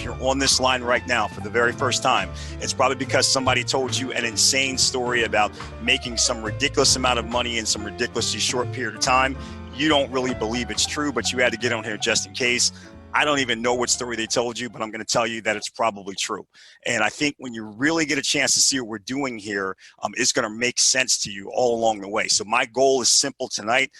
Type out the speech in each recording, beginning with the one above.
you're on this line right now for the very first time, it's probably because somebody told you an insane story about making some ridiculous amount of money in some ridiculously short period of time. You don't really believe it's true, but you had to get on here just in case. I don't even know what story they told you, but I'm going to tell you that it's probably true. And I think when you really get a chance to see what we're doing here, it's going to make sense to you all along the way. So my goal is simple tonight.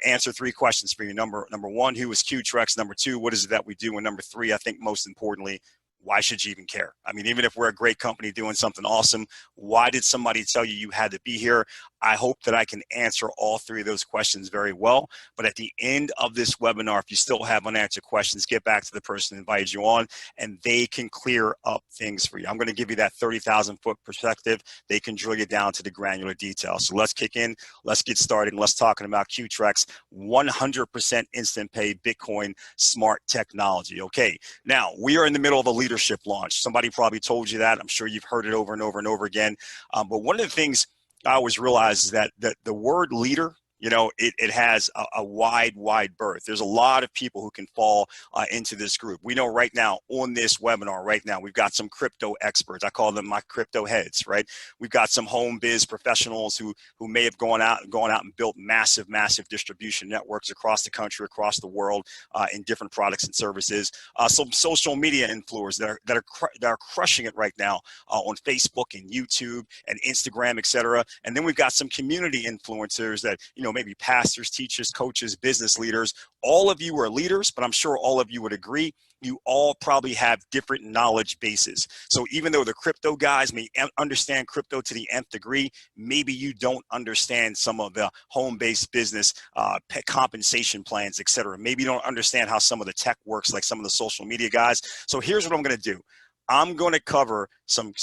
Answer 3 questions for you. Number one, who is QTRex? Number 2, what is it that we do? And number 3, I think most importantly, why should you even care? I mean, even if we're a great company doing something awesome, why did somebody tell you you had to be here? I hope that I can answer all 3 of those questions very well. But at the end of this webinar, if you still have unanswered questions, get back to the person who invited you on, and they can clear up things for you. I'm going to give you that 30,000-foot perspective. They can drill you down to the granular detail. So let's kick in. Let's get started. And let's talk about QTRex 100% instant pay Bitcoin smart technology. Okay, now we are in the middle of a leadership launch. Somebody probably told you that. I'm sure you've heard it over and over and over again. But one of the things I always realize is that the word leader, you know, it has a wide berth. There's a lot of people who can fall into this group. We know right now on this webinar right now, we've got some crypto experts. I call them my crypto heads, right? We've got some home biz professionals who may have gone out and built massive distribution networks across the country, across the world in different products and services. Some social media influencers that are crushing it right now on Facebook and YouTube and Instagram, etc. And then we've got some community influencers that, you know, maybe pastors, teachers, coaches, business leaders. All of you are leaders, but I'm sure all of you would agree, you all probably have different knowledge bases. So even though the crypto guys may understand crypto to the nth degree, maybe you don't understand some of the home-based business compensation plans, etc. Maybe you don't understand how some of the tech works, like some of the social media guys. So here's what I'm going to do. I'm going to cover some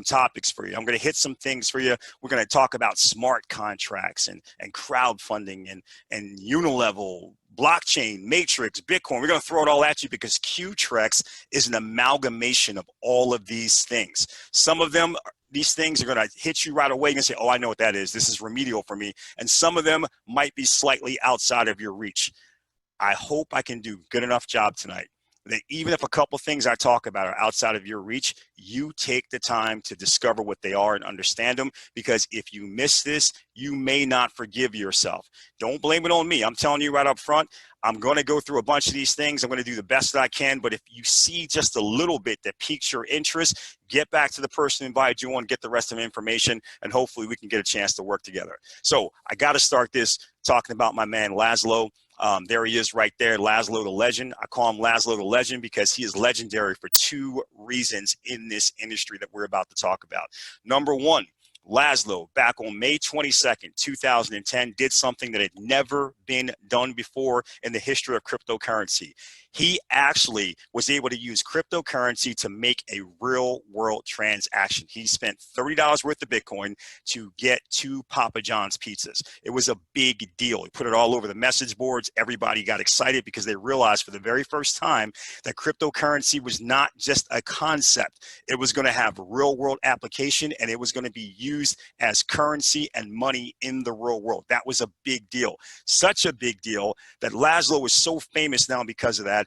topics for you. I'm going to hit some things for you. We're going to talk about smart contracts and crowdfunding and unilevel, blockchain, matrix, Bitcoin. We're going to throw it all at you because QTRex is an amalgamation of all of these things. Some of them, these things are going to hit you right away. You're going to say, oh, I know what that is. This is remedial for me. And some of them might be slightly outside of your reach. I hope I can do a good enough job tonight that even if a couple things I talk about are outside of your reach, you take the time to discover what they are and understand them, because if you miss this, you may not forgive yourself. Don't blame it on me. I'm telling you right up front, I'm going to go through a bunch of these things. I'm going to do the best that I can, but if you see just a little bit that piques your interest, get back to the person who invited you on, get the rest of the information, and hopefully we can get a chance to work together. So I got to start this talking about my man Laszlo. There he is right there, Laszlo the legend. I call him Laszlo the legend because he is legendary for 2 reasons in this industry that we're about to talk about. Number 1, Laszlo, back on May 22nd, 2010, did something that had never been done before in the history of cryptocurrency. He actually was able to use cryptocurrency to make a real world transaction. He spent $30 worth of Bitcoin to get 2 Papa John's pizzas. It was a big deal. He put it all over the message boards. Everybody got excited because they realized for the very first time that cryptocurrency was not just a concept. It was going to have real world application, and it was going to be used as currency and money in the real world. That was a big deal. Such a big deal that Laszlo is so famous now because of that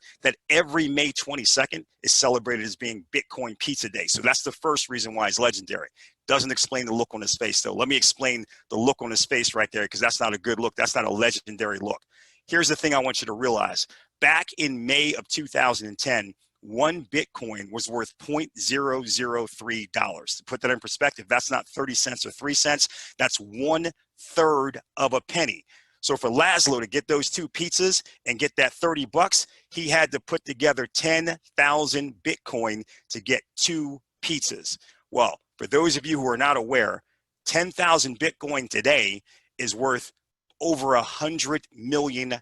every May 22nd is celebrated as being Bitcoin Pizza Day. So that's the first reason why he's legendary. Doesn't explain the look on his face, though. Let me explain the look on his face right there, because that's not a good look. That's not a legendary look. Here's the thing I want you to realize. Back in May of 2010, 1 Bitcoin was worth $0.003. To put that in perspective, that's not 30 cents or 3 cents. That's 1/3 of a penny. So for Laszlo to get those 2 pizzas and get that $30, he had to put together 10,000 Bitcoin to get 2 pizzas. Well, for those of you who are not aware, 10,000 Bitcoin today is worth over $100 million.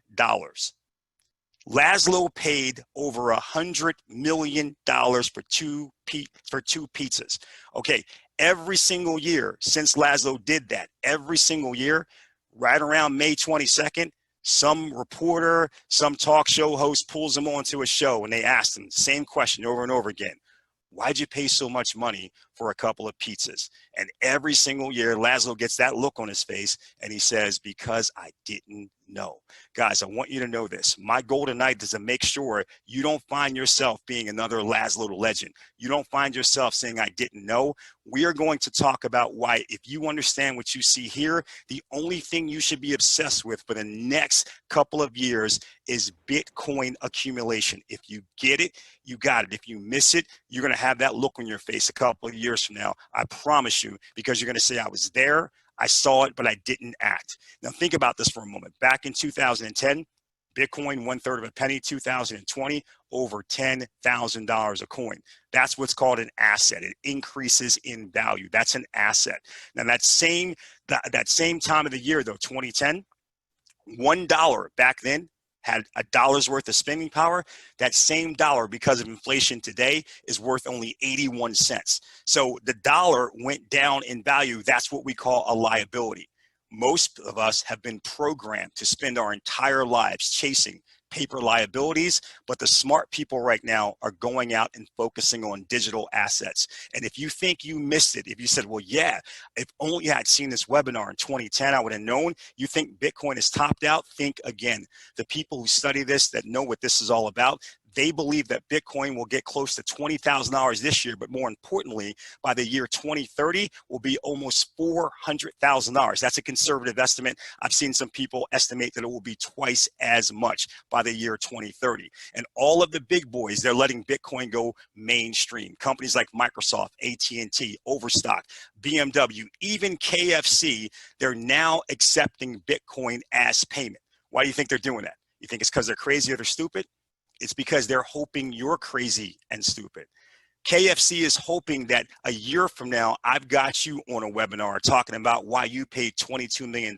Laszlo paid over $100 million for two pizzas. Okay, every single year since Laszlo did that, every single year, right around May 22nd, some reporter, some talk show host pulls him onto a show and they asked him the same question over and over again. Why'd you pay so much money for a couple of pizzas. And every single year, Laszlo gets that look on his face and he says, because I didn't know. Guys, I want you to know this. My goal tonight is to make sure you don't find yourself being another Laszlo the legend. You don't find yourself saying, I didn't know. We are going to talk about why, if you understand what you see here, the only thing you should be obsessed with for the next couple of years is Bitcoin accumulation. If you get it, you got it. If you miss it, you're going to have that look on your face a couple of years from now. I promise you, because you're going to say, I was there, I saw it, but I didn't act. Now think about this for a moment. Back in 2010, Bitcoin, 1/3 of a penny. 2020, over $10,000 a coin. That's what's called an asset. It increases in value. That's an asset. Now that same time of the year though, 2010, $1 back then had a dollar's worth of spending power. That same dollar, because of inflation today, is worth only 81 cents. So the dollar went down in value. That's what we call a liability. Most of us have been programmed to spend our entire lives chasing paper liabilities, but the smart people right now are going out and focusing on digital assets. And if you think you missed it, if you said, well, yeah, if only I had seen this webinar in 2010, I would have known, you think Bitcoin is topped out, think again. The people who study this, that know what this is all about, they believe that Bitcoin will get close to $20,000 this year, but more importantly, by the year 2030 will be almost $400,000. That's a conservative estimate. I've seen some people estimate that it will be twice as much by the year 2030. And all of the big boys, they're letting Bitcoin go mainstream. Companies like Microsoft, AT&T, Overstock, BMW, even KFC, they're now accepting Bitcoin as payment. Why do you think they're doing that? You think it's because they're crazy or they're stupid? It's because they're hoping you're crazy and stupid. KFC is hoping that a year from now, I've got you on a webinar talking about why you paid $22 million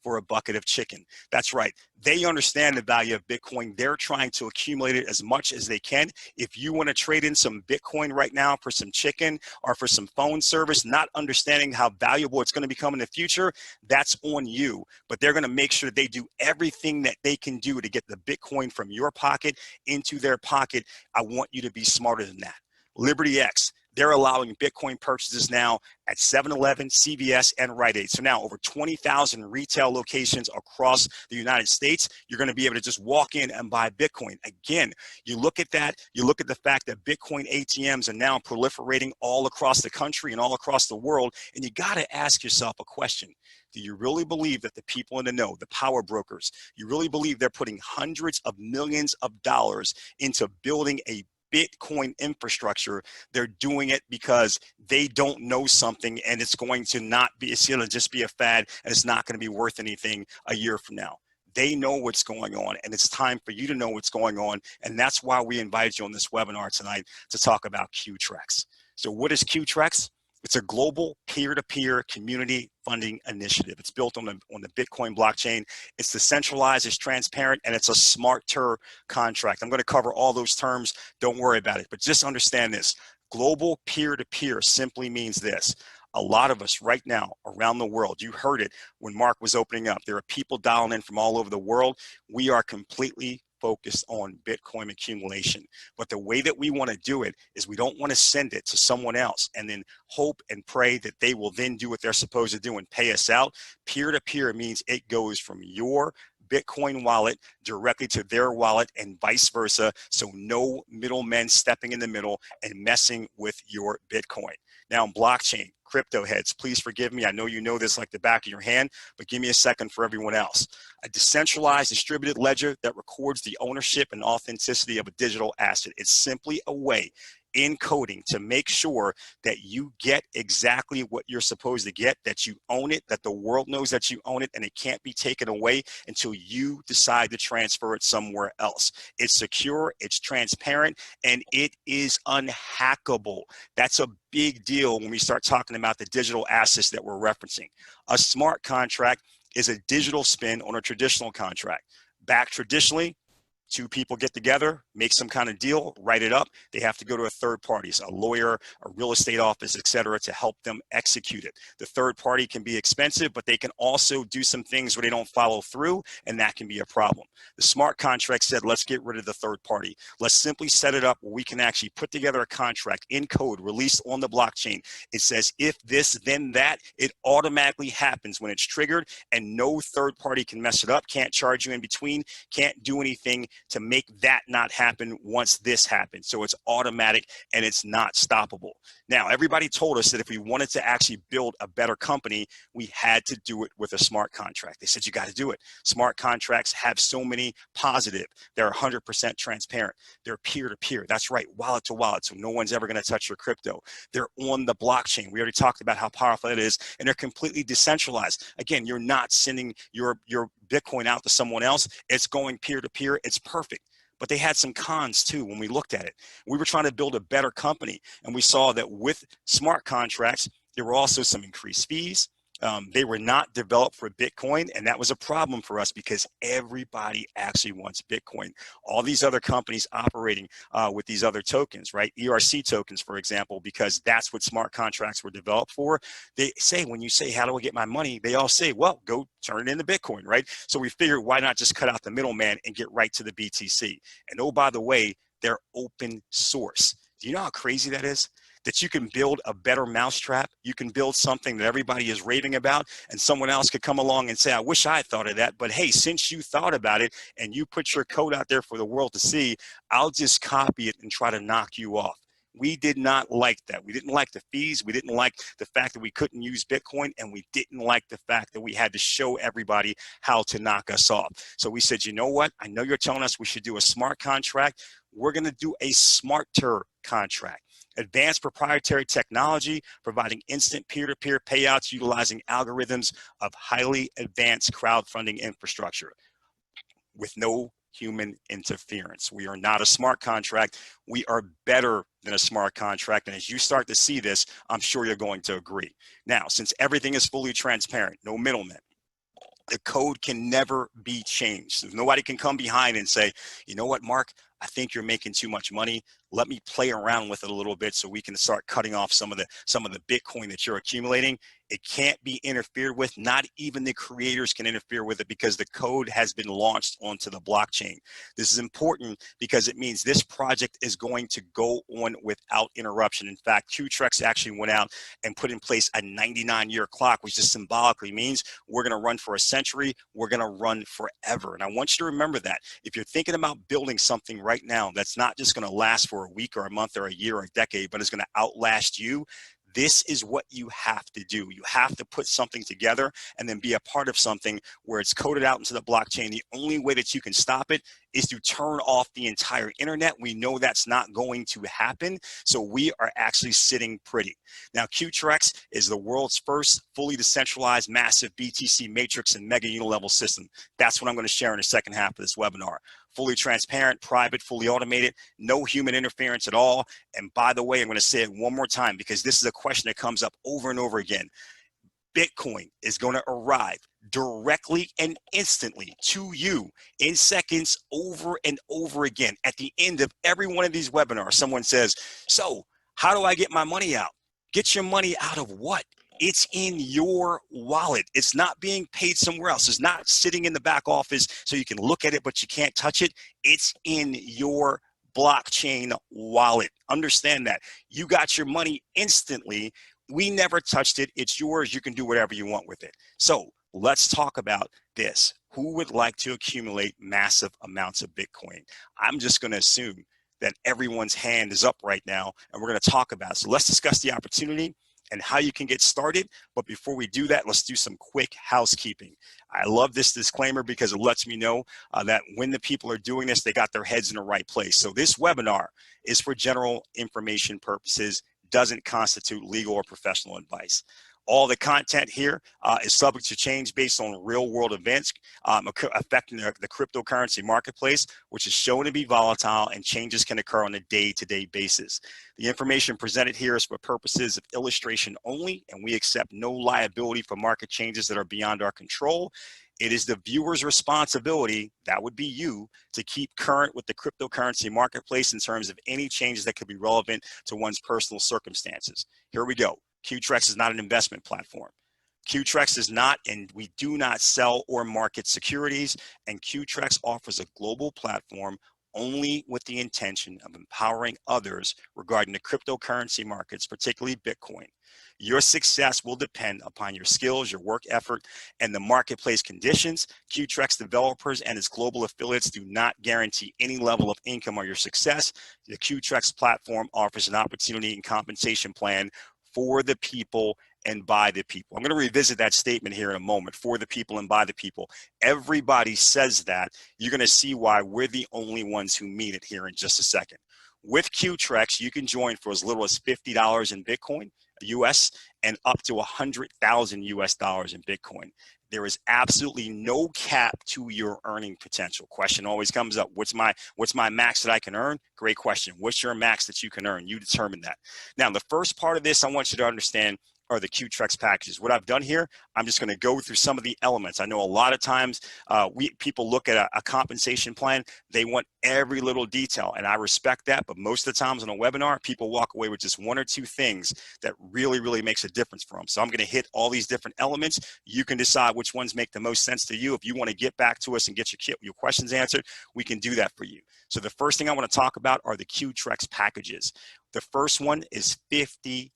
for a bucket of chicken. That's right. They understand the value of Bitcoin. They're trying to accumulate it as much as they can. If you want to trade in some Bitcoin right now for some chicken or for some phone service, not understanding how valuable it's going to become in the future, that's on you. But they're going to make sure they do everything that they can do to get the Bitcoin from your pocket into their pocket. I want you to be smarter than that. LibertyX, they're allowing Bitcoin purchases now at 7-Eleven, CVS, and Rite Aid. So now over 20,000 retail locations across the United States, you're going to be able to just walk in and buy Bitcoin. Again, you look at that, you look at the fact that Bitcoin ATMs are now proliferating all across the country and all across the world, and you got to ask yourself a question. Do you really believe that the people in the know, the power brokers, you really believe they're putting hundreds of millions of dollars into building a Bitcoin infrastructure? They're doing it because they don't know something and it's going to not be, it's going to just be a fad and it's not going to be worth anything a year from now. They know what's going on and it's time for you to know what's going on. And that's why we invited you on this webinar tonight to talk about QTRex. So what is QTRex? It's a global peer-to-peer community funding initiative. It's built on the Bitcoin blockchain. It's decentralized, it's transparent, and it's a smarter contract. I'm going to cover all those terms. Don't worry about it. But just understand this. Global peer-to-peer simply means this. A lot of us right now around the world, you heard it when Mark was opening up. There are people dialing in from all over the world. We are completely focused on Bitcoin accumulation. But the way that we want to do it is we don't want to send it to someone else and then hope and pray that they will then do what they're supposed to do and pay us out. Peer-to-peer means it goes from your Bitcoin wallet directly to their wallet and vice versa. So no middlemen stepping in the middle and messing with your Bitcoin. Now, blockchain, crypto heads, please forgive me. I know you know this like the back of your hand, but give me a second for everyone else. A decentralized distributed ledger that records the ownership and authenticity of a digital asset. It's simply a way in coding to make sure that you get exactly what you're supposed to get, that you own it, that the world knows that you own it, and it can't be taken away until you decide to transfer it somewhere else. It's secure, it's transparent, and it is unhackable. That's a big deal when we start talking about the digital assets that we're referencing. A smart contract is a digital spin on a traditional contract. Back traditionally, Two people get together, make some kind of deal, write it up. They have to go to a third party, so a lawyer, a real estate office, etc., to help them execute it. The third party can be expensive, but they can also do some things where they don't follow through, and that can be a problem. The smart contract said, let's get rid of the third party. Let's simply set it up where we can actually put together a contract in code released on the blockchain. It says, if this, then that. It automatically happens when it's triggered, and no third party can mess it up, can't charge you in between, can't do anything to make that not happen once this happens. So it's automatic and it's not stoppable. Now, everybody told us that if we wanted to actually build a better company, we had to do it with a smart contract. They said, you got to do it. Smart contracts have so many positive. They're 100% transparent. They're peer-to-peer. That's right, wallet to wallet. So no one's ever going to touch your crypto. They're on the blockchain. We already talked about how powerful it is, and they're completely decentralized. Again, you're not sending your Bitcoin out to someone else. It's going peer-to-peer. It's perfect. But they had some cons too when we looked at it. We were trying to build a better company, and we saw that with smart contracts, there were also some increased fees. They were not developed for Bitcoin, and that was a problem for us because everybody actually wants Bitcoin. All these other companies operating with these other tokens, right? ERC tokens, for example, because that's what smart contracts were developed for. They say, when you say, how do I get my money? They all say, well, go turn it into Bitcoin, right? So we figured, why not just cut out the middleman and get right to the BTC? And oh, by the way, they're open source. Do you know how crazy that is? That you can build a better mousetrap, you can build something that everybody is raving about, and someone else could come along and say, I wish I had thought of that, but hey, since you thought about it and you put your code out there for the world to see, I'll just copy it and try to knock you off. We did not like that. We didn't like the fees. We didn't like the fact that we couldn't use Bitcoin, and we didn't like the fact that we had to show everybody how to knock us off. So we said, you know what? I know you're telling us we should do a smart contract. We're going to do a smarter contract. Advanced proprietary technology, providing instant peer-to-peer payouts utilizing algorithms of highly advanced crowdfunding infrastructure with no human interference. We are not a smart contract. We are better than a smart contract. And as you start to see this, I'm sure you're going to agree. Now, since everything is fully transparent, no middlemen, the code can never be changed. So nobody can come behind and say, you know what, Mark, I think you're making too much money. Let me play around with it a little bit so we can start cutting off some of the Bitcoin that you're accumulating. It can't be interfered with. Not even the creators can interfere with it because the code has been launched onto the blockchain. This is important because it means this project is going to go on without interruption. In fact, QTRex actually went out and put in place a 99-year clock, which just symbolically means we're going to run for a century. We're going to run forever. And I want you to remember that. If you're thinking about building something right now that's not just going to last for a week or a month or a year or a decade, but it's going to outlast you, this is what you have to do. You have to put something together and then be a part of something where it's coded out into the blockchain. The only way that you can stop it is to turn off the entire internet. We know that's not going to happen, so we are actually sitting pretty. Now, QTRex is the world's first fully decentralized massive BTC matrix and mega unilevel system. That's what I'm going to share in the second half of this webinar. Fully transparent, private, fully automated, no human interference at all. And by the way, I'm going to say it one more time because this is a question that comes up over and over again. Bitcoin is going to arrive directly and instantly to you in seconds over and over again. At the end of every one of these webinars, someone says, so how do I get my money out? Get your money out of what? It's in your wallet. It's not being paid somewhere else. It's not sitting in the back office so you can look at it, but you can't touch it. It's in your blockchain wallet. Understand that. You got your money instantly. We never touched it. It's yours. You can do whatever you want with it. So let's talk about this. Who would like to accumulate massive amounts of Bitcoin? I'm just going to assume that everyone's hand is up right now, and we're going to talk about it. So let's discuss the opportunity and how you can get started. But before we do that, let's do some quick housekeeping. I love this disclaimer because it lets me know that when the people are doing this, they got their heads in the right place. So this webinar is for general information purposes, doesn't constitute legal or professional advice. All the content here is subject to change based on real world events affecting the cryptocurrency marketplace, which is shown to be volatile, and changes can occur on a day-to-day basis. The information presented here is for purposes of illustration only, and we accept no liability for market changes that are beyond our control. It is the viewer's responsibility, that would be you, to keep current with the cryptocurrency marketplace in terms of any changes that could be relevant to one's personal circumstances. Here we go. QTRex is not an investment platform. QTRex is not, and we do not sell or market securities, and QTRex offers a global platform only with the intention of empowering others regarding the cryptocurrency markets, particularly Bitcoin. Your success will depend upon your skills, your work effort, and the marketplace conditions. QTRex developers and its global affiliates do not guarantee any level of income or your success. The QTRex platform offers an opportunity and compensation plan for the people and by the people. I'm going to revisit that statement here in a moment. For the people and by the people. Everybody says that. You're going to see why we're the only ones who mean it here in just a second. With QTRex, you can join for as little as $50 in Bitcoin US and up to 100,000 US dollars in Bitcoin. There is absolutely no cap to your earning potential. Question always comes up. What's my max that I can earn? Great question. What's your max that you can earn? You determine that. Now, the first part of this I want you to understand are the QTRex packages. What I've done here, I'm just going to go through some of the elements. I know a lot of times people look at a compensation plan, they want every little detail, and I respect that, but most of the times on a webinar, people walk away with just one or two things that really, really makes a difference for them. So I'm going to hit all these different elements. You can decide which ones make the most sense to you. If you want to get back to us and get your questions answered, we can do that for you. So the first thing I want to talk about are the QTRex packages. The first one is $50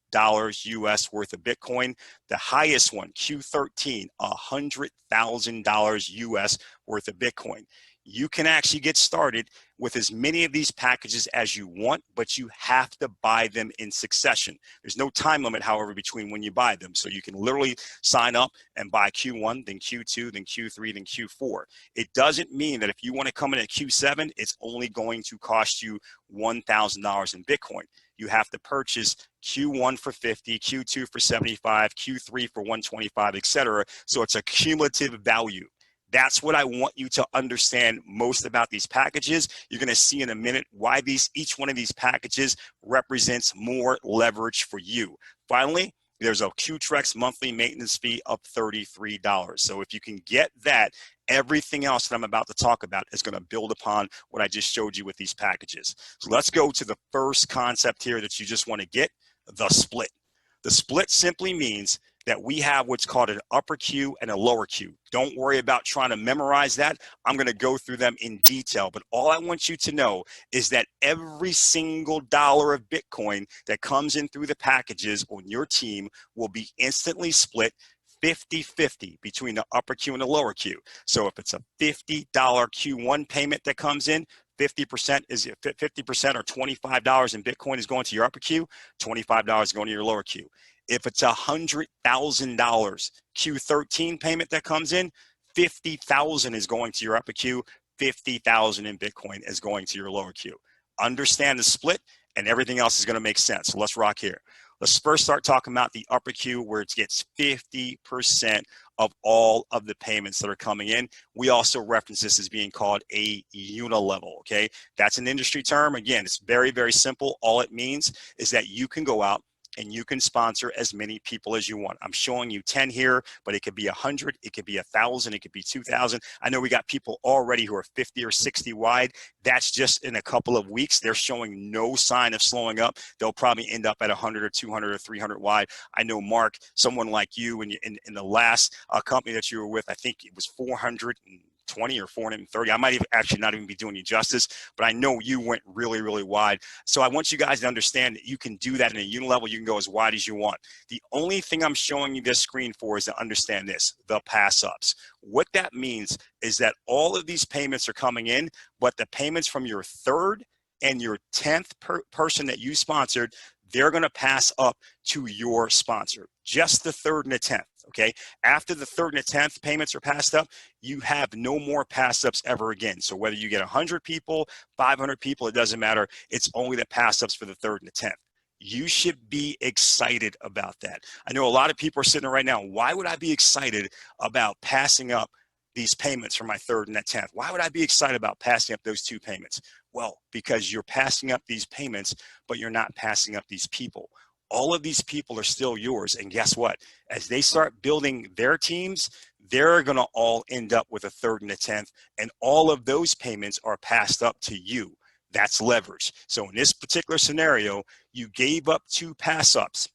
US worth of Bitcoin. The highest one, Q13, $100,000 US worth of Bitcoin. You can actually get started with as many of these packages as you want, but you have to buy them in succession. There's no time limit, however, between when you buy them. So you can literally sign up and buy Q1, then Q2, then Q3, then Q4. It doesn't mean that if you want to come in at Q7, it's only going to cost you $1,000 in Bitcoin. You have to purchase Q1 for 50, Q2 for 75, Q3 for 125, etc. So it's a cumulative value. That's what I want you to understand most about these packages. You're going to see in a minute why each one of these packages represents more leverage for you. Finally, there's a QTRex monthly maintenance fee of $33. So if you can get that, everything else that I'm about to talk about is going to build upon what I just showed you with these packages. So let's go to the first concept here that you just want to get, the split. The split simply means that we have what's called an upper Q and a lower Q. Don't worry about trying to memorize that. I'm going to go through them in detail, but all I want you to know is that every single dollar of Bitcoin that comes in through the packages on your team will be instantly split 50-50 between the upper Q and the lower Q. So if it's a $50 Q1 payment that comes in, 50% or $25 in Bitcoin is going to your upper Q, $25 is going to your lower Q. If it's $100,000 Q13 payment that comes in, $50,000 is going to your upper Q, $50,000 in Bitcoin is going to your lower Q. Understand the split, and everything else is going to make sense. So let's rock here. Let's first start talking about the upper Q, where it gets 50% of all of the payments that are coming in. We also reference this as being called a unilevel, okay? That's an industry term. Again, it's very, very simple. All it means is that you can go out and you can sponsor as many people as you want. I'm showing you 10 here, but it could be 100, it could be 1,000, it could be 2,000. I know we got people already who are 50 or 60 wide. That's just in a couple of weeks. They're showing no sign of slowing up. They'll probably end up at 100 or 200 or 300 wide. I know, Mark, someone like you in the last company that you were with, I think it was 420 or 430. I might actually not even be doing you justice, but I know you went really, really wide. So I want you guys to understand that you can do that in a unilevel. You can go as wide as you want. The only thing I'm showing you this screen for is to understand this, the pass ups. What that means is that all of these payments are coming in, but the payments from your third and your 10th person that you sponsored, they're going to pass up to your sponsor, just the third and the 10th. Okay. After the third and the 10th payments are passed up, you have no more pass ups ever again. So whether you get 100 people, 500 people, it doesn't matter. It's only the pass ups for the third and the 10th. You should be excited about that. I know a lot of people are sitting there right now. Why would I be excited about passing up these payments for my third and that 10th? Why would I be excited about passing up those two payments? Well, because you're passing up these payments, but you're not passing up these people. all of these people are still yours. And guess what? As they start building their teams, they're going to all end up with a third and a 10th. And all of those payments are passed up to you. That's leverage. So in this particular scenario, you gave up 2 pass ups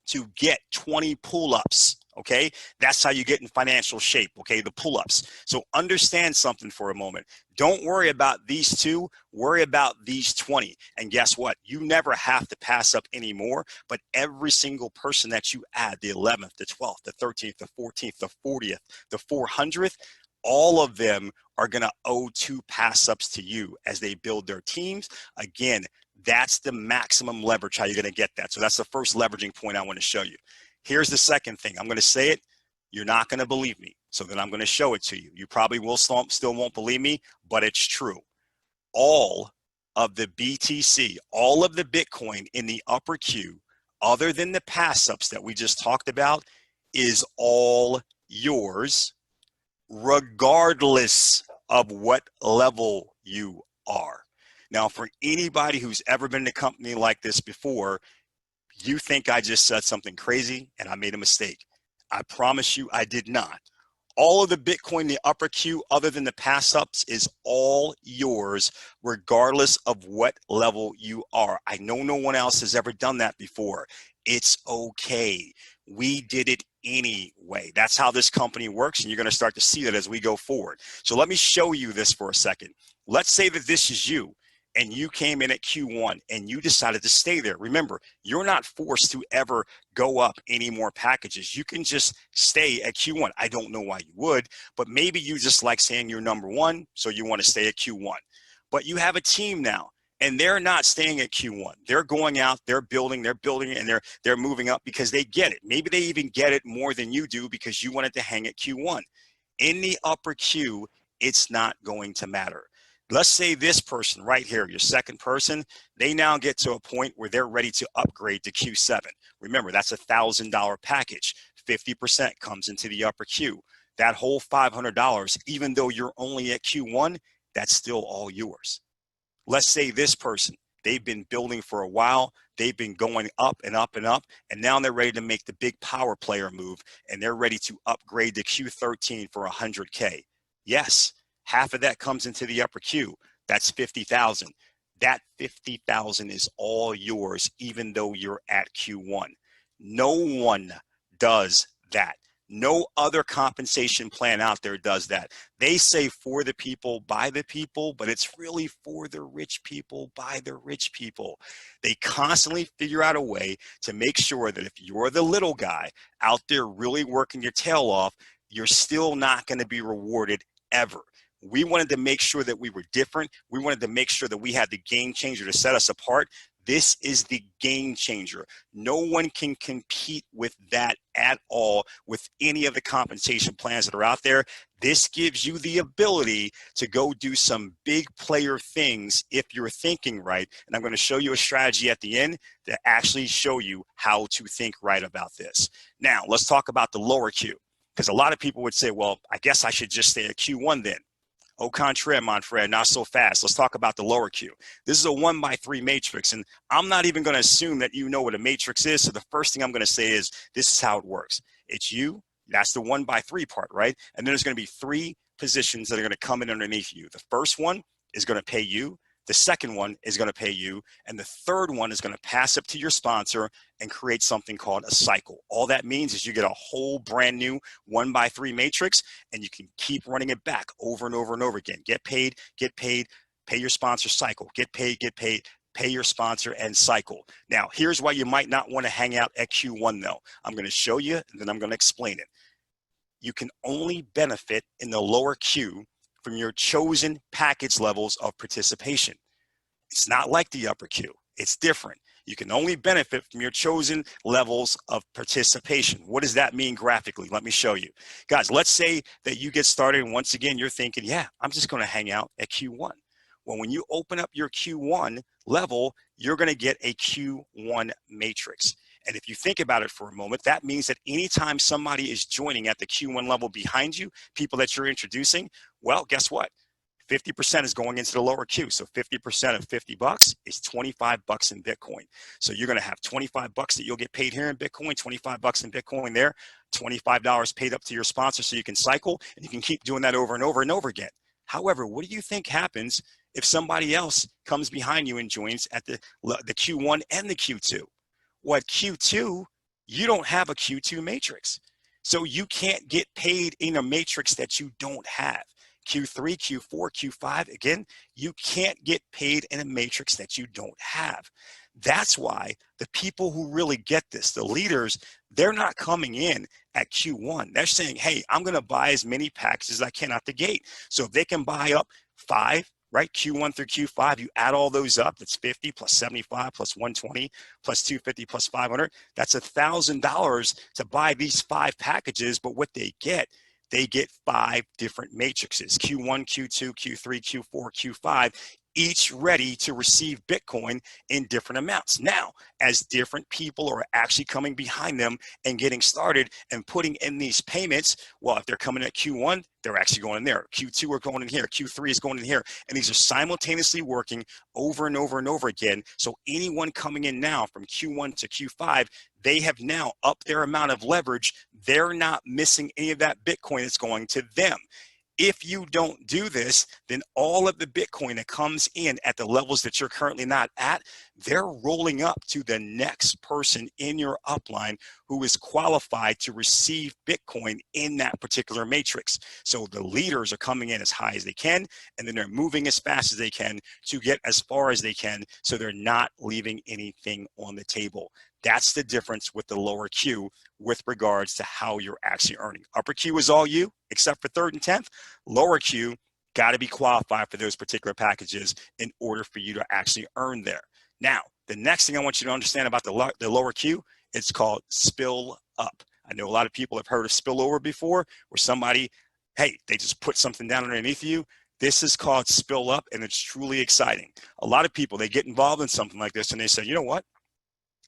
to get 20 pull-ups, okay? That's how you get in financial shape, okay? The pull-ups. So understand something for a moment. Don't worry about these 2, worry about these 20. And guess what? You never have to pass up anymore, but every single person that you add, the 11th, the 12th, the 13th, the 14th, the 40th, the 400th, all of them are going to owe 2 pass-ups to you as they build their teams. Again, that's the maximum leverage, how you're going to get that. So that's the first leveraging point I want to show you. Here's the second thing. I'm going to say it. You're not going to believe me. So then I'm going to show it to you. You probably will still won't believe me, but it's true. All of the BTC, all of the Bitcoin in the upper queue, other than the pass-ups that we just talked about, is all yours, regardless of what level you are. Now, for anybody who's ever been in a company like this before, you think I just said something crazy and I made a mistake. I promise you I did not. All of the Bitcoin in the upper queue, other than the pass-ups, is all yours, regardless of what level you are. I know no one else has ever done that before. It's okay. We did it anyway. That's how this company works, and you're going to start to see that as we go forward. So let me show you this for a second. Let's say that this is you, and you came in at Q1 and you decided to stay there. Remember, you're not forced to ever go up any more packages. You can just stay at Q1. I don't know why you would, but maybe you just like saying you're number 1, so you want to stay at Q1. But you have a team now, and they're not staying at Q1. They're going out, they're building, and they're moving up because they get it. Maybe they even get it more than you do because you wanted to hang at Q1. In the upper queue, it's not going to matter. Let's say this person right here, your second person, they now get to a point where they're ready to upgrade to Q7. Remember, that's a $1,000 package. 50% comes into the upper queue. That whole $500, even though you're only at Q1, that's still all yours. Let's say this person, they've been building for a while. They've been going up and up and up, and now they're ready to make the big power player move, and they're ready to upgrade to Q13 for 100K. Yes. Half of that comes into the upper queue. That's 50,000. That 50,000 is all yours, even though you're at Q1. No one does that. No other compensation plan out there does that. They say for the people, by the people, but it's really for the rich people, by the rich people. They constantly figure out a way to make sure that if you're the little guy out there really working your tail off, you're still not going to be rewarded ever. We wanted to make sure that we were different. We wanted to make sure that we had the game changer to set us apart. This is the game changer. No one can compete with that at all with any of the compensation plans that are out there. This gives you the ability to go do some big player things if you're thinking right. And I'm going to show you a strategy at the end to actually show you how to think right about this. Now, let's talk about the lower queue, because a lot of people would say, well, I guess I should just stay at Q1 then. Au contraire, Manfred, not so fast. Let's talk about the lower queue. This is a 1x3 matrix, and I'm not even going to assume that you know what a matrix is. So the first thing I'm going to say is this is how it works. It's you. That's the 1x3 part, right? And then there's going to be 3 positions that are going to come in underneath you. The first one is going to pay you. The second one is going to pay you. And the third one is going to pass up to your sponsor and create something called a cycle. All that means is you get a whole brand new 1x3 matrix, and you can keep running it back over and over and over again. Get paid, pay your sponsor, cycle. Get paid, pay your sponsor, and cycle. Now, here's why you might not want to hang out at Q1 though. I'm going to show you, and then I'm going to explain it. You can only benefit in the lower queue from your chosen package levels of participation. It's not like the upper queue. It's different. You can only benefit from your chosen levels of participation. What does that mean graphically? Let me show you. Guys, let's say that you get started and once again, you're thinking, yeah, I'm just going to hang out at Q1. Well, when you open up your Q1 level, you're going to get a Q1 matrix. And if you think about it for a moment, that means that anytime somebody is joining at the Q1 level behind you, people that you're introducing, well, guess what? 50% is going into the lower Q. So 50% of 50 bucks is 25 bucks in Bitcoin. So you're going to have 25 bucks that you'll get paid here in Bitcoin, 25 bucks in Bitcoin there, $25 paid up to your sponsor so you can cycle, and you can keep doing that over and over and over again. However, what do you think happens if somebody else comes behind you and joins at the Q1 and the Q2? Well, at Q2, you don't have a Q2 matrix. So you can't get paid in a matrix that you don't have. Q3, Q4, Q5, again, you can't get paid in a matrix that you don't have. That's why the people who really get this, the leaders, they're not coming in at Q1. They're saying, hey, I'm going to buy as many packages as I can out the gate. So if they can buy up 5, right, Q1 through Q5, you add all those up, that's 50 plus 75 plus 120 plus 250 plus 500. That's $1,000 to buy these 5 packages, but what they get 5 different matrices, Q1, Q2, Q3, Q4, Q5, each ready to receive Bitcoin in different amounts. Now, as different people are actually coming behind them and getting started and putting in these payments, well, if they're coming at Q1, they're actually going in there. Q2 are going in here. Q3 is going in here. And these are simultaneously working over and over and over again. So anyone coming in now from Q1 to Q5, they have now upped their amount of leverage. They're not missing any of that Bitcoin that's going to them. If you don't do this, then all of the Bitcoin that comes in at the levels that you're currently not at, they're rolling up to the next person in your upline who is qualified to receive Bitcoin in that particular matrix. So the leaders are coming in as high as they can, and then they're moving as fast as they can to get as far as they can, so they're not leaving anything on the table. That's the difference with the lower Q with regards to how you're actually earning. Upper Q is all you, except for 3rd and 10th. Lower Q, got to be qualified for those particular packages in order for you to actually earn there. Now, the next thing I want you to understand about the lower Q, it's called spill up. I know a lot of people have heard of spillover before, where somebody, hey, they just put something down underneath you. This is called spill up, and it's truly exciting. A lot of people, they get involved in something like this, and they say, you know what?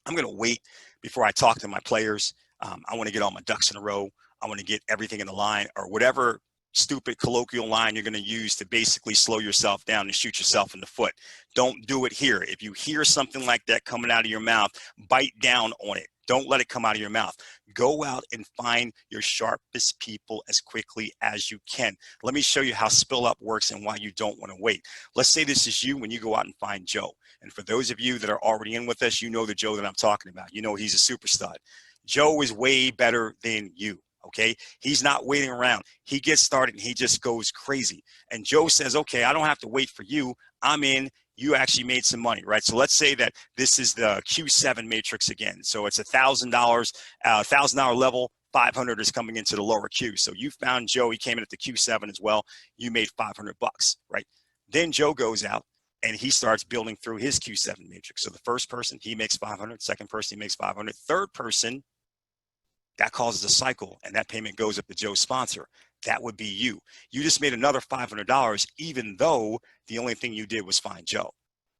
I'm going to wait before I talk to my players. I want to get all my ducks in a row. I want to get everything in the line, or whatever stupid colloquial line you're going to use to basically slow yourself down and shoot yourself in the foot. Don't do it here. If you hear something like that coming out of your mouth, bite down on it. Don't let it come out of your mouth. Go out and find your sharpest people as quickly as you can. Let me show you how spill up works and why you don't want to wait. Let's say this is you when you go out and find Joe. And for those of you that are already in with us, you know the Joe that I'm talking about. You know he's a super stud. Joe is way better than you. Okay, he's not waiting around. He gets started and he just goes crazy. And Joe says, okay, I don't have to wait for you. I'm in. You actually made some money, right? So let's say that this is the Q7 matrix again. So it's $1,000, $1,000 level. 500 is coming into the lower Q. So you found Joe. He came in at the Q7 as well. You made 500 bucks, right? Then Joe goes out and he starts building through his Q7 matrix. So the first person, he makes 500. Second person, he makes 500. Third person, that causes a cycle, and that payment goes up to Joe's sponsor. That would be you. You just made another $500, even though the only thing you did was find Joe.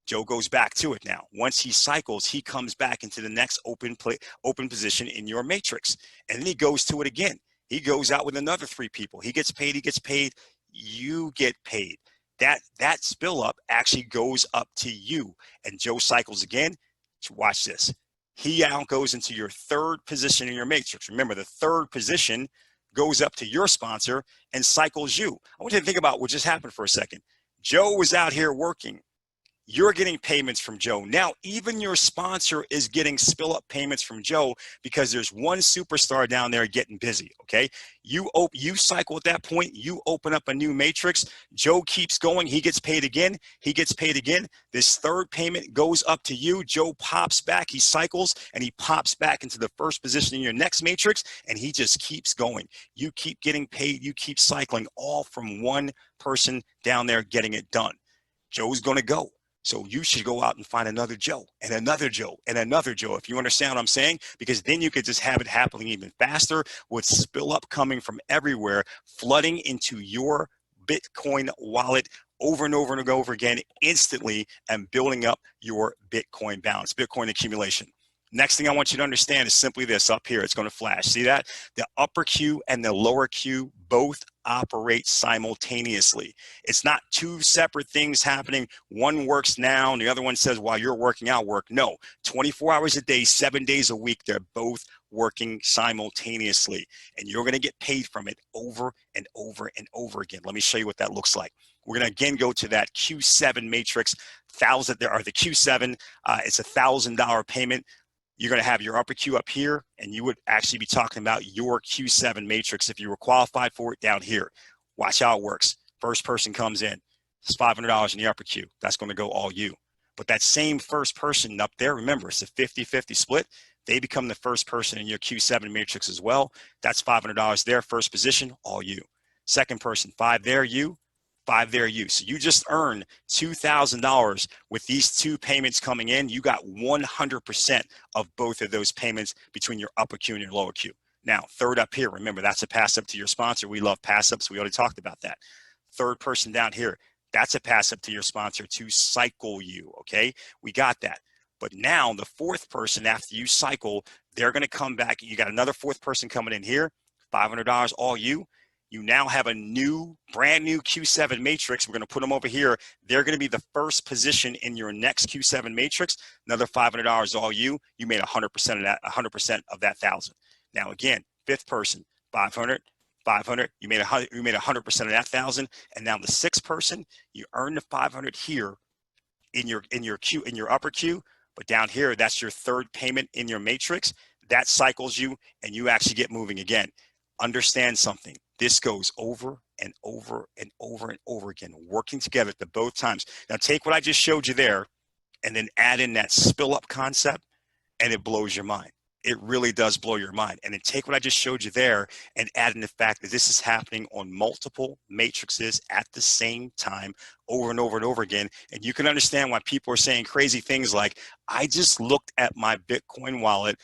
Joe goes back to it now. Once he cycles, he comes back into the next open position in your matrix, and then he goes to it again. He goes out with another 3 people. He gets paid. You get paid. That spill up actually goes up to you, and Joe cycles again. Watch this. He now goes into your 3rd position in your matrix. Remember, the 3rd position goes up to your sponsor and cycles you. I want you to think about what just happened for a second. Joe was out here working. You're getting payments from Joe. Now, even your sponsor is getting spill up payments from Joe because there's one superstar down there getting busy, okay? You cycle at that point. You open up a new matrix. Joe keeps going. He gets paid again. He gets paid again. This 3rd payment goes up to you. Joe pops back. He cycles, and he pops back into the 1st position in your next matrix, and he just keeps going. You keep getting paid. You keep cycling, all from one person down there getting it done. Joe's going to go. So you should go out and find another Joe and another Joe and another Joe, if you understand what I'm saying, because then you could just have it happening even faster with spill up coming from everywhere, flooding into your Bitcoin wallet over and over and over again instantly, and building up your Bitcoin balance, Bitcoin accumulation. Next thing I want you to understand is simply this up here. It's going to flash. See that? The upper Q and the lower Q both operate simultaneously. It's not two separate things happening. One works now and the other one says while you're working out, work. No, 24 hours a day, 7 days a week, they're both working simultaneously. And you're going to get paid from it over and over and over again. Let me show you what that looks like. We're going to again go to that Q7 matrix, the Q7. It's $1,000 payment. You're going to have your upper Q up here, and you would actually be talking about your Q7 matrix if you were qualified for it down here. Watch how it works. First person comes in. It's $500 in the upper Q. That's going to go all you. But that same first person up there, remember, it's a 50-50 split. They become the first person in your Q7 matrix as well. That's $500 there, first position, all you. Second person, 5 there, you. 5 there, you. So you just earned $2,000 with these two payments coming in. You got 100% of both of those payments between your upper Q and your lower Q. Now, third up here, remember, that's a pass up to your sponsor. We love pass ups. We already talked about that. Third person down here, that's a pass up to your sponsor to cycle you, okay? We got that. But now the fourth person, after you cycle, they're going to come back. You got another fourth person coming in here, $500 all you. You now have a brand new Q7 matrix. We're going to put them over here. They're going to be the first position in your next Q7 matrix. Another $500 all you. You made 100% of that, 100% of that 1,000. Now again, fifth person, 500, 500. You made 100% of that 1,000. And now the sixth person, you earn the 500 here in your upper Q. But down here, that's your third payment in your matrix. That cycles you, and you actually get moving again. Understand something. This goes over and over and over and over again, working together at both times. Now take what I just showed you there and then add in that spill up concept, and it blows your mind. It really does blow your mind. And then take what I just showed you there and add in the fact that this is happening on multiple matrices at the same time over and over and over again. And you can understand why people are saying crazy things like, I just looked at my Bitcoin wallet.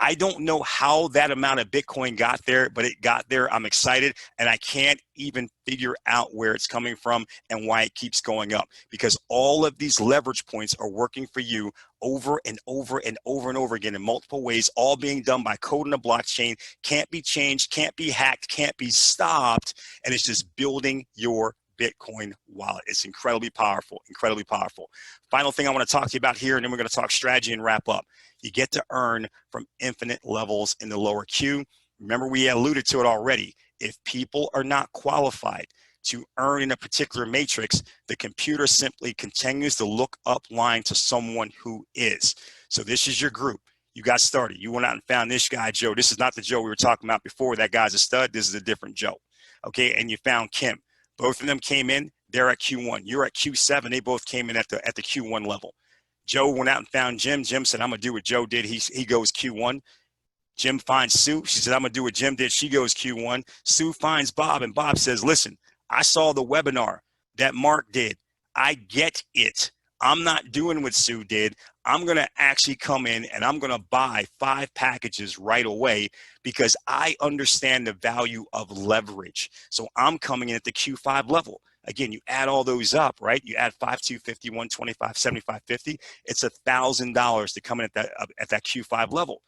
I don't know how that amount of Bitcoin got there, but it got there. I'm excited, and I can't even figure out where it's coming from and why it keeps going up, because all of these leverage points are working for you over and over and over and over again in multiple ways, all being done by code in the blockchain, can't be changed, can't be hacked, can't be stopped, and it's just building your Bitcoin wallet. It's incredibly powerful, incredibly powerful. Final thing I want to talk to you about here, and then we're going to talk strategy and wrap up. You get to earn from infinite levels in the lower Q. Remember, we alluded to it already. If people are not qualified to earn in a particular matrix, the computer simply continues to look up line to someone who is. So this is your group. You got started. You went out and found this guy, Joe. This is not the Joe we were talking about before. That guy's a stud. This is a different Joe. Okay, and you found Kim. Both of them came in. They're at Q1. You're at Q7. They both came in at the Q1 level. Joe went out and found Jim. Jim said, I'm going to do what Joe did. He goes Q1. Jim finds Sue. She said, I'm going to do what Jim did. She goes Q1. Sue finds Bob, and Bob says, listen, I saw the webinar that Mark did. I get it. I'm not doing what Sue did. I'm going to actually come in and I'm going to buy 5 packages right away because I understand the value of leverage. So I'm coming in at the Q5 level. Again, you add all those up, right? You add 5, 250, 125, 75, 50. It's $1,000 to come in at that Q5 level.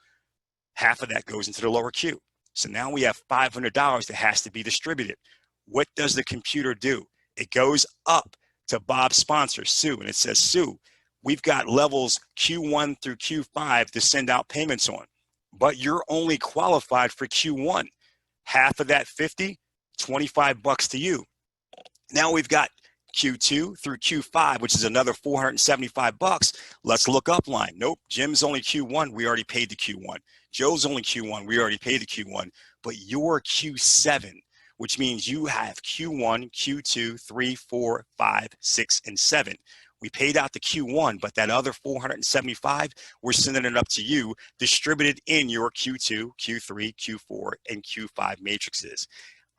Half of that goes into the lower Q. So now we have $500 that has to be distributed. What does the computer do? It goes up to Bob's sponsor, Sue, and it says, Sue, we've got levels Q1 through Q5 to send out payments on, but you're only qualified for Q1. Half of that 50, $25 to you. Now we've got Q2 through Q5, which is another $475. Let's look up line. Nope, Jim's only Q1. We already paid the Q1. Joe's only Q1. We already paid the Q1. But you're Q7, which means you have Q1, Q2, 3, 4, 5, 6, and 7. We paid out the Q1, but that other 475, we're sending it up to you, distributed in your Q2, Q3, Q4, and Q5 matrices.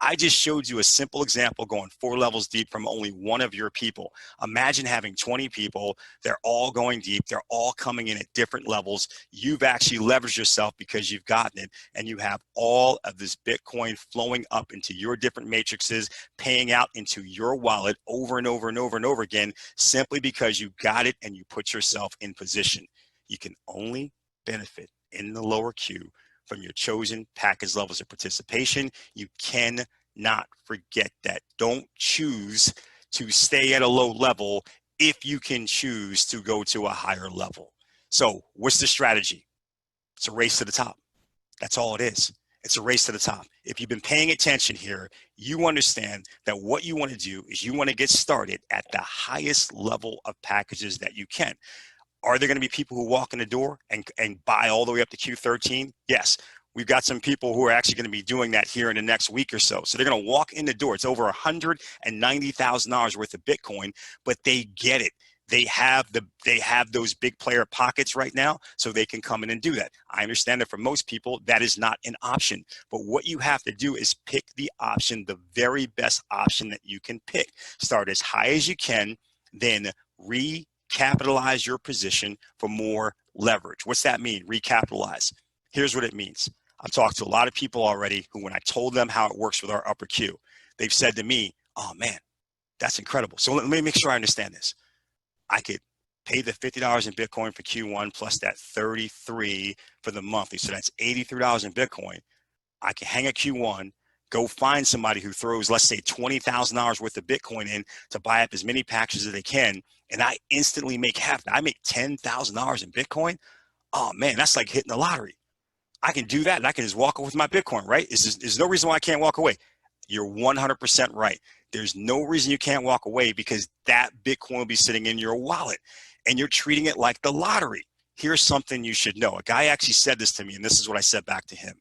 I just showed you a simple example going 4 levels deep from only one of your people. Imagine having 20 people. They're all going deep. They're all coming in at different levels. You've actually leveraged yourself because you've gotten it, and you have all of this Bitcoin flowing up into your different matrices, paying out into your wallet over and over and over and over again, simply because you got it and you put yourself in position. You can only benefit in the lower queue from your chosen package levels of participation. You cannot forget that. Don't choose to stay at a low level if you can choose to go to a higher level. So what's the strategy? It's a race to the top. That's all it is. It's a race to the top. If you've been paying attention here, you understand that what you want to do is you want to get started at the highest level of packages that you can. Are there going to be people who walk in the door and buy all the way up to Q13? Yes. We've got some people who are actually going to be doing that here in the next week or so. So they're going to walk in the door. It's over $190,000 worth of Bitcoin, but they get it. They have those big player pockets right now, so they can come in and do that. I understand that for most people, that is not an option. But what you have to do is pick the option, the very best option that you can pick. Start as high as you can, then recapitalize your position for more leverage. What's that mean? Recapitalize. Here's what it means. I've talked to a lot of people already who, when I told them how it works with our upper Q, they've said to me, oh man, that's incredible. So let me make sure I understand this. I could pay the $50 in Bitcoin for Q1 plus that 33 for the monthly. So that's $83 in Bitcoin. I can hang a Q1, go find somebody who throws, let's say, $20,000 worth of Bitcoin in to buy up as many packages as they can. And I instantly make half. I make $10,000 in Bitcoin. Oh man, that's like hitting the lottery. I can do that and I can just walk away with my Bitcoin, right? There's no reason why I can't walk away. You're 100% right. There's no reason you can't walk away because that Bitcoin will be sitting in your wallet and you're treating it like the lottery. Here's something you should know. A guy actually said this to me, and this is what I said back to him.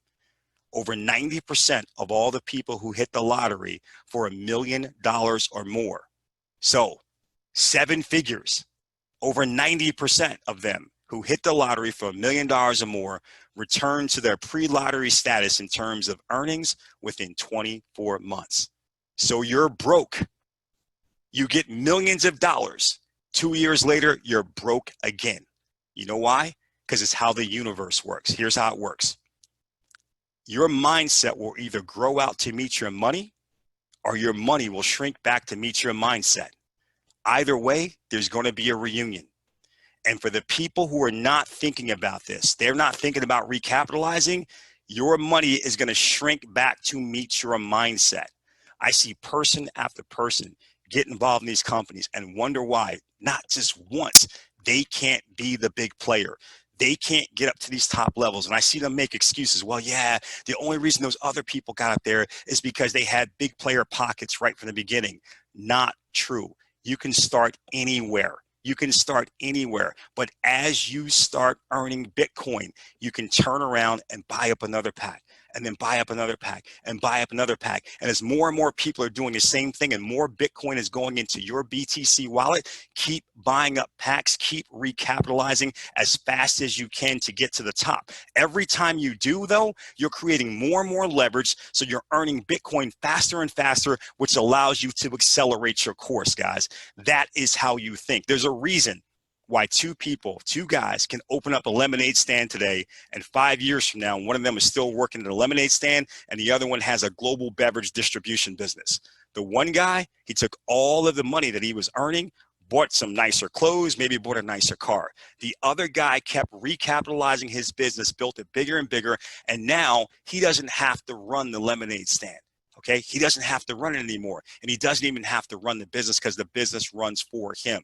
Over 90% of all the people who hit the lottery for $1 million or more, so 7 figures, over 90% of them who hit the lottery for $1 million or more return to their pre-lottery status in terms of earnings within 24 months. So you're broke. You get millions of dollars. 2 years later, you're broke again. You know why? Because it's how the universe works. Here's how it works. Your mindset will either grow out to meet your money or your money will shrink back to meet your mindset. Either way, there's going to be a reunion. And for the people who are not thinking about this, they're not thinking about recapitalizing, your money is going to shrink back to meet your mindset. I see person after person get involved in these companies and wonder why, not just once, they can't be the big player. They can't get up to these top levels. And I see them make excuses. Well, yeah, the only reason those other people got up there is because they had big player pockets right from the beginning. Not true. You can start anywhere. You can start anywhere, but as you start earning Bitcoin, you can turn around and buy up another pack, and then buy up another pack, and buy up another pack. And as more and more people are doing the same thing and more Bitcoin is going into your BTC wallet, keep buying up packs, keep recapitalizing as fast as you can to get to the top. Every time you do, though, you're creating more and more leverage, so you're earning Bitcoin faster and faster, which allows you to accelerate your course, guys. That is how you think. There's a reason why two guys can open up a lemonade stand today, and 5 years from now, one of them is still working at a lemonade stand and the other one has a global beverage distribution business. The one guy, he took all of the money that he was earning, bought some nicer clothes, maybe bought a nicer car. The other guy kept recapitalizing his business, built it bigger and bigger, and now he doesn't have to run the lemonade stand. Okay, he doesn't have to run it anymore, and he doesn't even have to run the business because the business runs for him.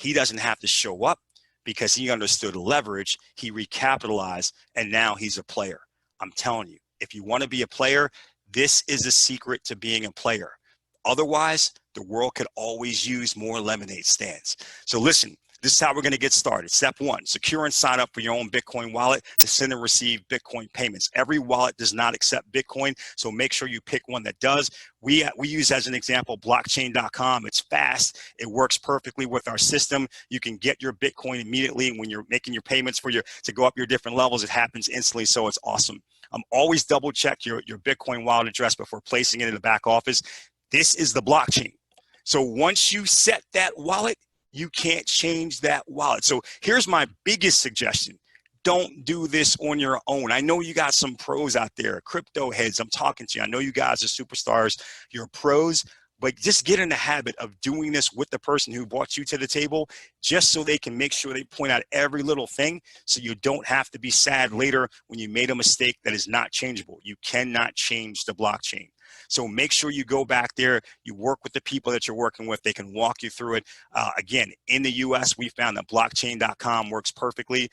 He doesn't have to show up because he understood leverage. He recapitalized, and now he's a player. I'm telling you, if you want to be a player, this is a secret to being a player. Otherwise, the world could always use more lemonade stands. So listen, this is how we're going to get started. Step 1, secure and sign up for your own Bitcoin wallet to send and receive Bitcoin payments. Every wallet does not accept Bitcoin, so make sure you pick one that does. We use, as an example, blockchain.com. It's fast. It works perfectly with our system. You can get your Bitcoin immediately when you're making your payments to go up your different levels. It happens instantly, so it's awesome. Always double check your Bitcoin wallet address before placing it in the back office. This is the blockchain. So once you set that wallet, you can't change that wallet. So here's my biggest suggestion. Don't do this on your own. I know you got some pros out there, crypto heads. I'm talking to you. I know you guys are superstars. You're pros. But just get in the habit of doing this with the person who brought you to the table, just so they can make sure they point out every little thing, so you don't have to be sad later when you made a mistake that is not changeable. You cannot change the blockchain. So make sure you go back there, you work with the people that you're working with. They can walk you through it. Again, in the US, we found that blockchain.com works perfectly,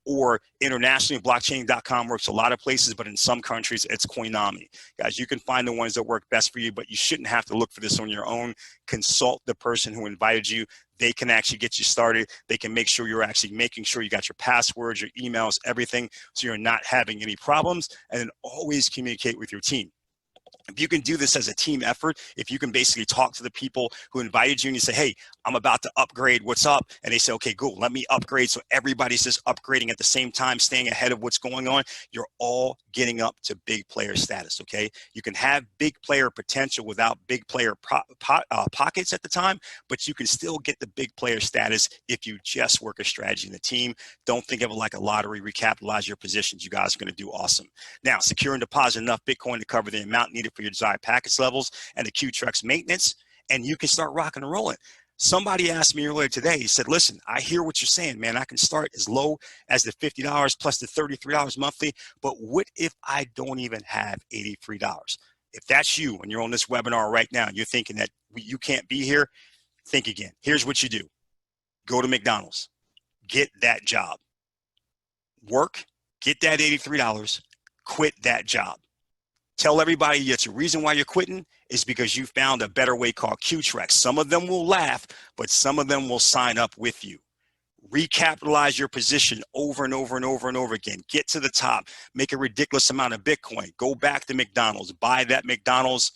or internationally, blockchain.com works a lot of places, but in some countries, it's Coinomi. Guys, you can find the ones that work best for you, but you shouldn't have to look for this on your own. Consult the person who invited you. They can actually get you started. They can make sure you're actually making sure you got your passwords, your emails, everything, so you're not having any problems. And then always communicate with your team. If you can do this as a team effort, if you can basically talk to the people who invited you and you say, hey, I'm about to upgrade, what's up? And they say, okay, cool, let me upgrade. So everybody's just upgrading at the same time, staying ahead of what's going on. You're all getting up to big player status, okay? You can have big player potential without big player pockets at the time, but you can still get the big player status if you just work a strategy in the team. Don't think of it like a lottery. Recapitalize your positions. You guys are going to do awesome. Now, secure and deposit enough Bitcoin to cover the amount needed for your desired package levels and the QTRex maintenance, and you can start rocking and rolling. Somebody asked me earlier today, he said, listen, I hear what you're saying, man. I can start as low as the $50 plus the $33 monthly, but what if I don't even have $83? If that's you and you're on this webinar right now and you're thinking that you can't be here, think again. Here's what you do. Go to McDonald's. Get that job. Work. Get that $83. Quit that job. Tell everybody that the reason why you're quitting is because you found a better way called QTRex. Some of them will laugh, but some of them will sign up with you. Recapitalize your position over and over and over and over again. Get to the top. Make a ridiculous amount of Bitcoin. Go back to McDonald's. Buy that McDonald's.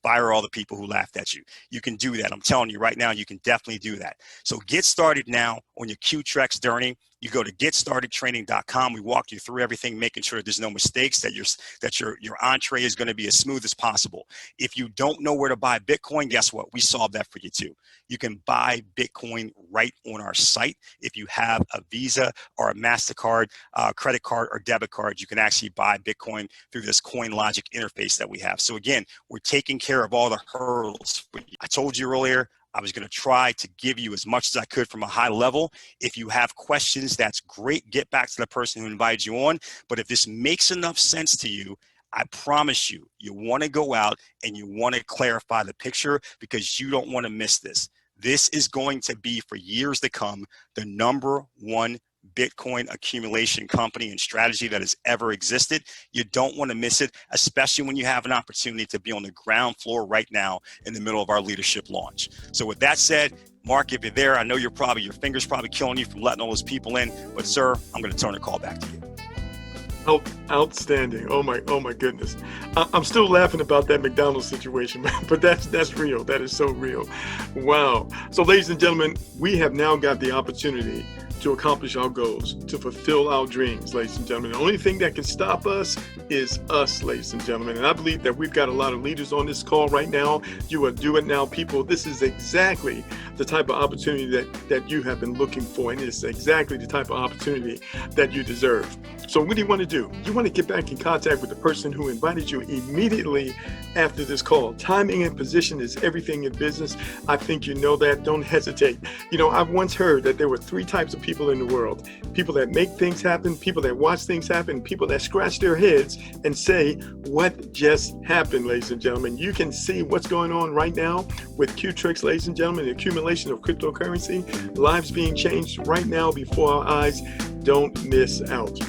Fire all the people who laughed at you. You can do that. I'm telling you right now, you can definitely do that. So get started now on your QTRex journey. You go to getstartedtraining.com. We walk you through everything, making sure there's no mistakes, that your entree is going to be as smooth as possible. If you don't know where to buy Bitcoin, guess what? We solved that for you too. You can buy Bitcoin right on our site. If you have a Visa or a MasterCard, credit card or debit card, you can actually buy Bitcoin through this CoinLogic interface that we have. So again, we're taking care of all the hurdles. I told you earlier, I was going to try to give you as much as I could from a high level. If you have questions, that's great. Get back to the person who invited you on. But if this makes enough sense to you, I promise you, you want to go out and you want to clarify the picture, because you don't want to miss this. This is going to be, for years to come, the #1 Bitcoin accumulation company and strategy that has ever existed. You don't want to miss it, especially when you have an opportunity to be on the ground floor right now in the middle of our leadership launch. So with that said, Mark, if you're there, I know your finger's probably killing you from letting all those people in, but sir, I'm going to turn the call back to you. Outstanding. Oh my goodness. I'm still laughing about that McDonald's situation, but that's real. That is so real. Wow. So ladies and gentlemen, we have now got the opportunity to accomplish our goals, to fulfill our dreams, ladies and gentlemen. The only thing that can stop us is us, ladies and gentlemen. And I believe that we've got a lot of leaders on this call right now. You are doing now, people. This is exactly the type of opportunity that you have been looking for. And it's exactly the type of opportunity that you deserve. So what do you want to do? You want to get back in contact with the person who invited you immediately after this call. Timing and position is everything in business. I think you know that. Don't hesitate. You know, I've once heard that there were 3 types of people in the world: people that make things happen, people that watch things happen, people that scratch their heads and say, what just happened, ladies and gentlemen? You can see what's going on right now with QTRex, ladies and gentlemen, the accumulation of cryptocurrency, lives being changed right now before our eyes. Don't miss out.